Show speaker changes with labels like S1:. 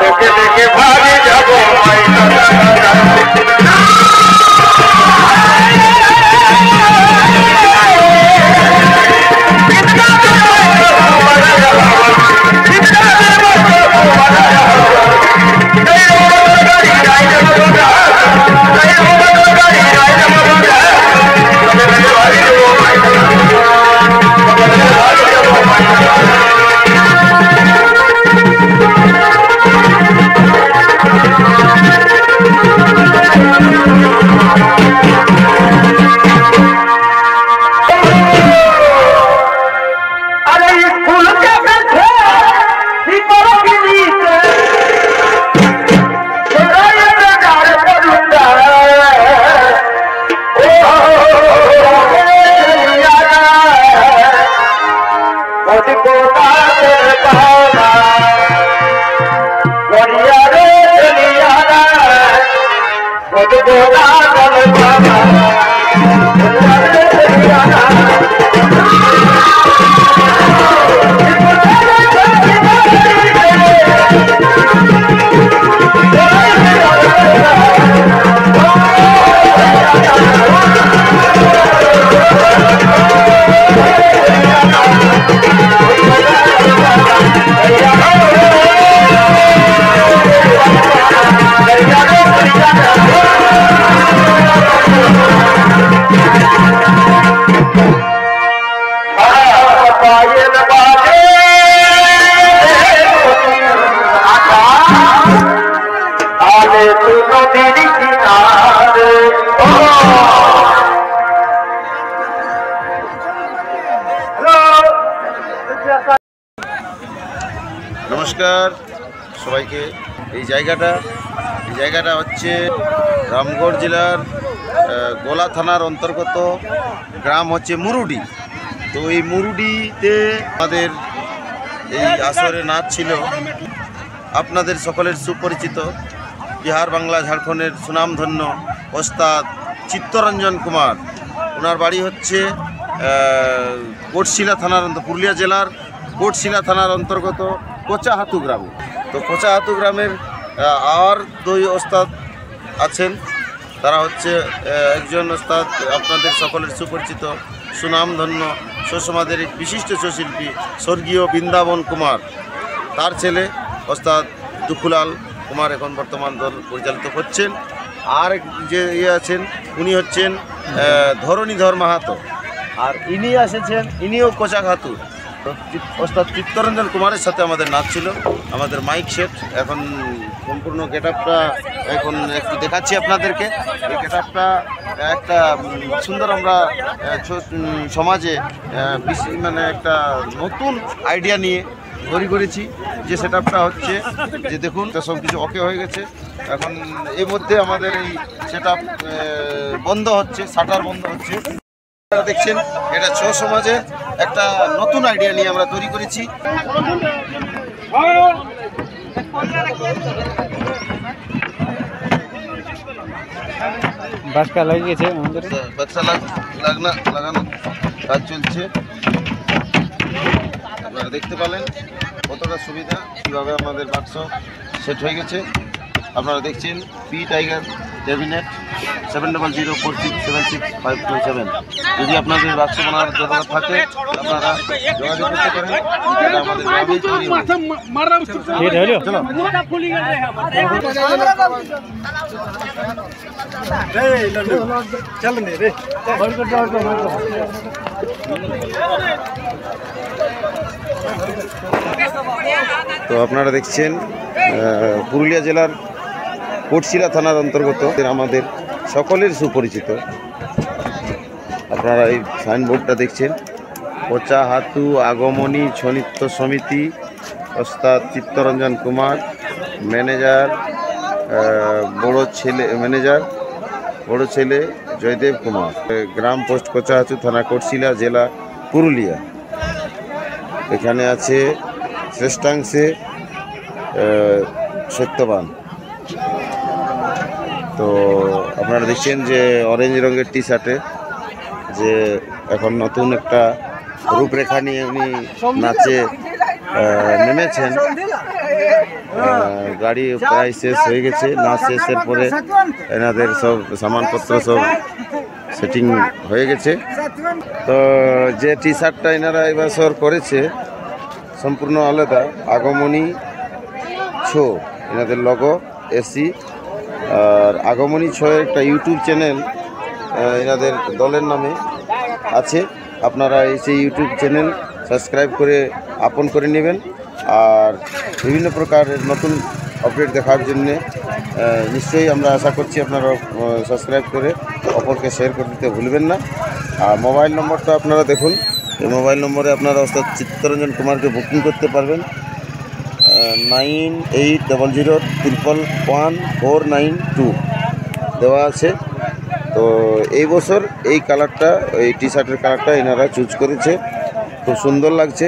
S1: তোকে দেখে ভাগে যাবো
S2: নমস্কার সবাইকে। এই জায়গাটা হচ্ছে রামগড় জেলার গোলা থানার অন্তর্গত গ্রাম হচ্ছে মুরুডি। তো এই মুরুডিতে আমাদের এই আসরে নাচ ছিল আপনাদের সকলের সুপরিচিত বিহার বাংলা ঝাড়খণ্ডের সুনামধন্য ওস্তাদ চিত্তরঞ্জন কুমার। ওনার বাড়ি হচ্ছে কোটশিলা থানার পুরুলিয়া জেলার কোটশিলা থানার অন্তর্গত কোচাহাতু গ্রামে। তো কোচাহাতু গ্রামের আর দুই ওস্তাদ আছেন। তারা হচ্ছে একজন ওস্তাদ আপনাদের সকলের সুপরিচিত সুনামধন্য সুষমাদের বিশিষ্ট সুশিল্পী স্বর্গীয় বৃন্দাবন কুমার, তার ছেলে ওস্তাদ দুখুলাল কুমার এখন বর্তমান দল পরিচালিত করছেন। আর যে আছেন উনি হচ্ছেন ধরণীধর মাহাতো, আর ইনি এসেছেন ইনিও কোচাঘাতু। ওস্তাদ চিত্তরঞ্জন কুমারের সাথে আমাদের নাচ ছিল। আমাদের মাইক সেট এখন সম্পূর্ণ গেট আপটা এখন একটু দেখাচ্ছি আপনাদেরকে। এই গেট আপটা একটা সুন্দর আমরা সমাজে মানে একটা নতুন আইডিয়া নিয়ে তৈরি করেছি। যে সেট আপটা হচ্ছে যে দেখুন সব কিছু ওকে হয়ে গেছে। এখন এর মধ্যে আমাদের এই সেট আপ বন্ধ হচ্ছে, শাটার বন্ধ হচ্ছে। দেখছেন এটা ছৌ সমাজে একটা নতুন আইডিয়া নিয়ে আমরা তৈরি করেছি।
S3: বাসকা লাগিয়েছে আমাদের
S2: বাচ্চা লাগানো কাজ চলছে। আপনারা দেখতে পেলেন কতটা সুবিধা, কীভাবে আমাদের বাক্স সেট হয়ে গেছে। আপনারা দেখছেন পি টাইগার ক্যাবিনেট 7004676527। যদি আপনাদের বাক্স বানার দরকার থাকে আপনারা যোগাযোগ করতে পারেন। আমাদের গ্রামেই তৈরি হয়। তো আপনারা দেখছেন পুরুলিয়া জেলার কোটশিলা থানার অন্তর্গত আমাদের সকলের সুপরিচিত, আপনারা এই সাইনবোর্ডটা দেখছেন, কোচাহাতু আগমনী ছৌ নৃত্য সমিতি, ওস্তাদ চিত্তরঞ্জন কুমার, ম্যানেজার বড় ছেলে জয়দেব কুমার, গ্রাম পোস্ট কোচাহাতু, থানা কোটশিলা, জেলা পুরুলিয়া। এখানে আছে শ্রেষ্ঠাংশে সত্যবান। তো আপনারা দেখছেন যে অরেঞ্জ রঙের টি শার্টে যে এখন নতুন একটা রূপরেখা নিয়ে উনি নাচে নেমেছেন। গাড়ি প্রায় শেষ হয়ে গেছে, না শেষের পরে এনাদের সব সামানপত্র সব সেটিং হয়ে গেছে। তো যে টি শার্টটা এনারা এবছর করেছে সম্পূর্ণ আলাদা, আগমনী ছো এনাদের লগো এসি। আর আগমনী ছোয়ের একটা ইউটিউব চ্যানেল এনাদের দলের নামে আছে, আপনারা এই সেই ইউটিউব চ্যানেল সাবস্ক্রাইব করে আপন করে নেবেন। আর বিভিন্ন প্রকারের নতুন আপডেট দেখার জন্যে নিশ্চয়ই আমরা আশা করছি আপনারা সাবস্ক্রাইব করে অপরকে শেয়ার করে দিতে ভুলবেন না। আর মোবাইল নম্বরটা আপনারা দেখুন, এই মোবাইল নম্বরে আপনারা ওস্তাদ চিত্তরঞ্জন কুমারকে বুকিং করতে পারবেন। 9800111492 দেওয়া আছে। তো এই বছর এই কালারটা, এই টি শার্টের কালারটা এনারা চুজ করেছে, খুব সুন্দর লাগছে।